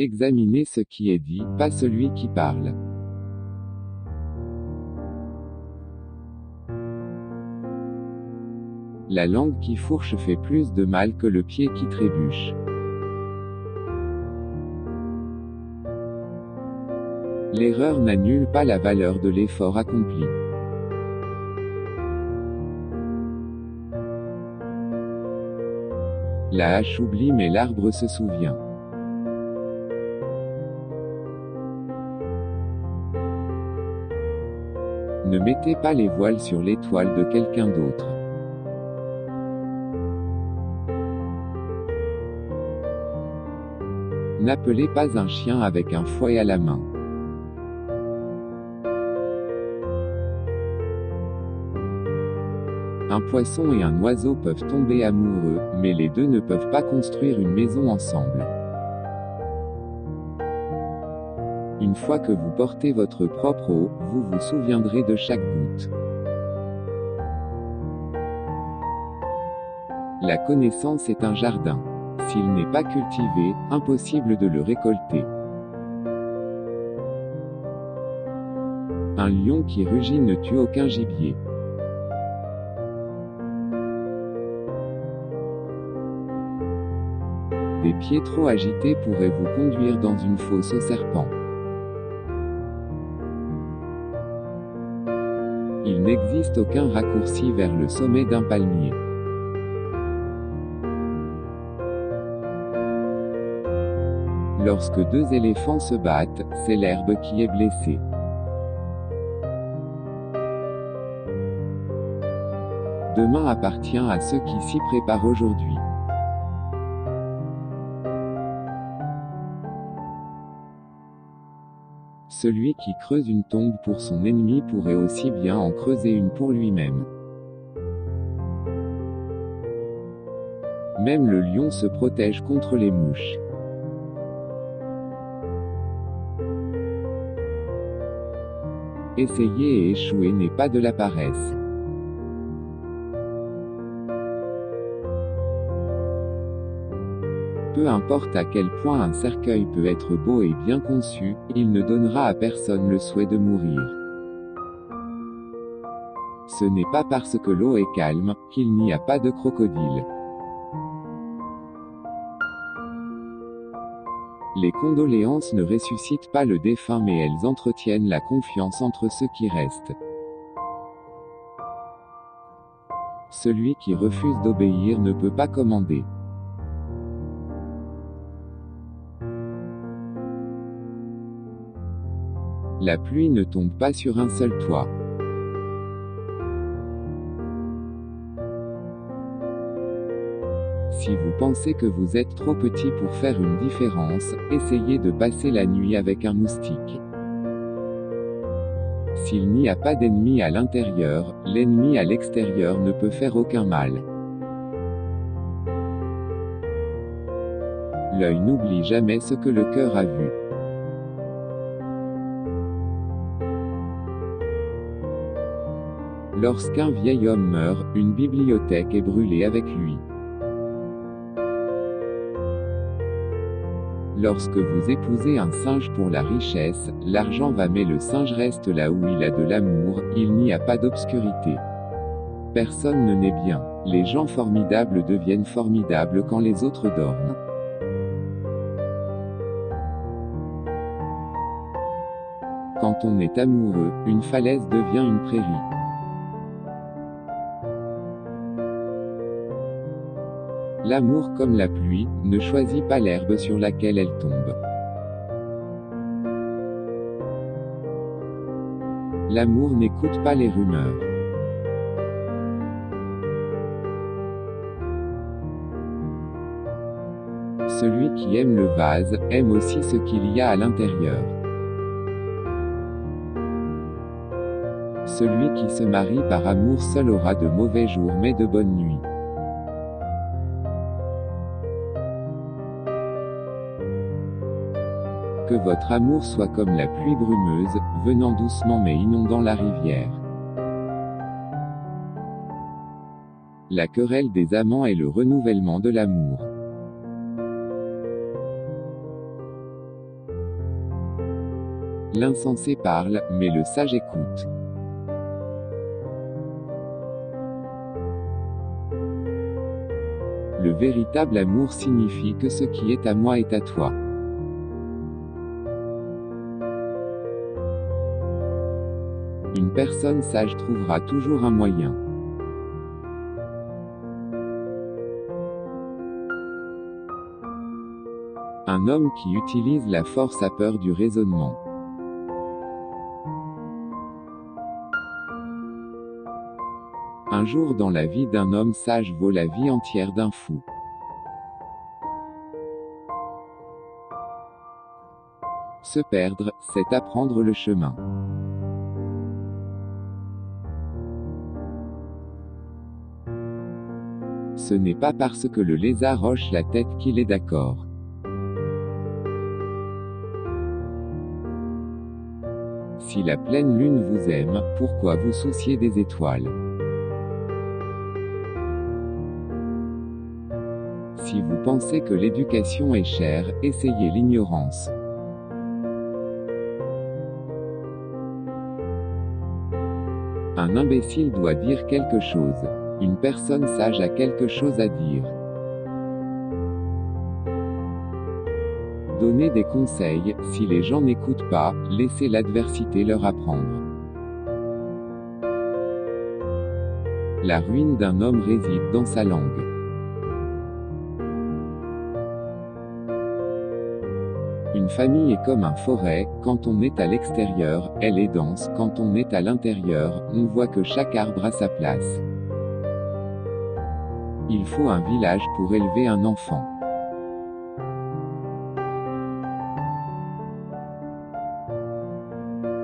Examinez ce qui est dit, pas celui qui parle. La langue qui fourche fait plus de mal que le pied qui trébuche. L'erreur n'annule pas la valeur de l'effort accompli. La hache oublie mais l'arbre se souvient. Ne mettez pas les voiles sur l'étoile de quelqu'un d'autre. N'appelez pas un chien avec un fouet à la main. Un poisson et un oiseau peuvent tomber amoureux, mais les deux ne peuvent pas construire une maison ensemble. Une fois que vous portez votre propre eau, vous vous souviendrez de chaque goutte. La connaissance est un jardin. S'il n'est pas cultivé, impossible de le récolter. Un lion qui rugit ne tue aucun gibier. Des pieds trop agités pourraient vous conduire dans une fosse aux serpents. Il n'existe aucun raccourci vers le sommet d'un palmier. Lorsque deux éléphants se battent, c'est l'herbe qui est blessée. Demain appartient à ceux qui s'y préparent aujourd'hui. Celui qui creuse une tombe pour son ennemi pourrait aussi bien en creuser une pour lui-même. Même le lion se protège contre les mouches. Essayer et échouer n'est pas de la paresse. Peu importe à quel point un cercueil peut être beau et bien conçu, il ne donnera à personne le souhait de mourir. Ce n'est pas parce que l'eau est calme, qu'il n'y a pas de crocodile. Les condoléances ne ressuscitent pas le défunt mais elles entretiennent la confiance entre ceux qui restent. Celui qui refuse d'obéir ne peut pas commander. La pluie ne tombe pas sur un seul toit. Si vous pensez que vous êtes trop petit pour faire une différence, essayez de passer la nuit avec un moustique. S'il n'y a pas d'ennemi à l'intérieur, l'ennemi à l'extérieur ne peut faire aucun mal. L'œil n'oublie jamais ce que le cœur a vu. Lorsqu'un vieil homme meurt, une bibliothèque est brûlée avec lui. Lorsque vous épousez un singe pour la richesse, l'argent va mais le singe reste là où il a de l'amour, il n'y a pas d'obscurité. Personne ne naît bien. Les gens formidables deviennent formidables quand les autres dorment. Quand on est amoureux, une falaise devient une prairie. L'amour comme la pluie, ne choisit pas l'herbe sur laquelle elle tombe. L'amour n'écoute pas les rumeurs. Celui qui aime le vase, aime aussi ce qu'il y a à l'intérieur. Celui qui se marie par amour seul aura de mauvais jours mais de bonnes nuits. Que votre amour soit comme la pluie brumeuse, venant doucement mais inondant la rivière. La querelle des amants est le renouvellement de l'amour. L'insensé parle, mais le sage écoute. Le véritable amour signifie que ce qui est à moi est à toi. Une personne sage trouvera toujours un moyen. Un homme qui utilise la force a peur du raisonnement. Un jour dans la vie d'un homme sage vaut la vie entière d'un fou. Se perdre, c'est apprendre le chemin. Ce n'est pas parce que le lézard hoche la tête qu'il est d'accord. Si la pleine lune vous aime, pourquoi vous soucier des étoiles? Si vous pensez que l'éducation est chère, essayez l'ignorance. Un imbécile doit dire quelque chose. Une personne sage a quelque chose à dire. Donnez des conseils, si les gens n'écoutent pas, laissez l'adversité leur apprendre. La ruine d'un homme réside dans sa langue. Une famille est comme un forêt, quand on est à l'extérieur, elle est dense, quand on est à l'intérieur, on voit que chaque arbre a sa place. Il faut un village pour élever un enfant.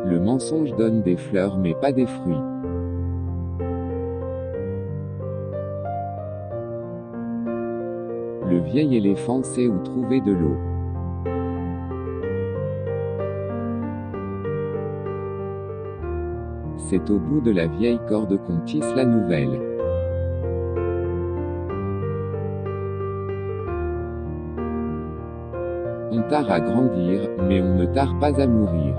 Le mensonge donne des fleurs mais pas des fruits. Le vieil éléphant sait où trouver de l'eau. C'est au bout de la vieille corde qu'on tisse la nouvelle. On tard à grandir, mais on ne tard pas à mourir.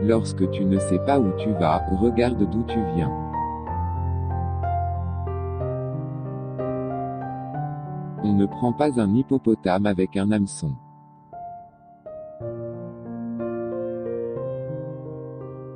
Lorsque tu ne sais pas où tu vas, regarde d'où tu viens. On ne prend pas un hippopotame avec un hameçon.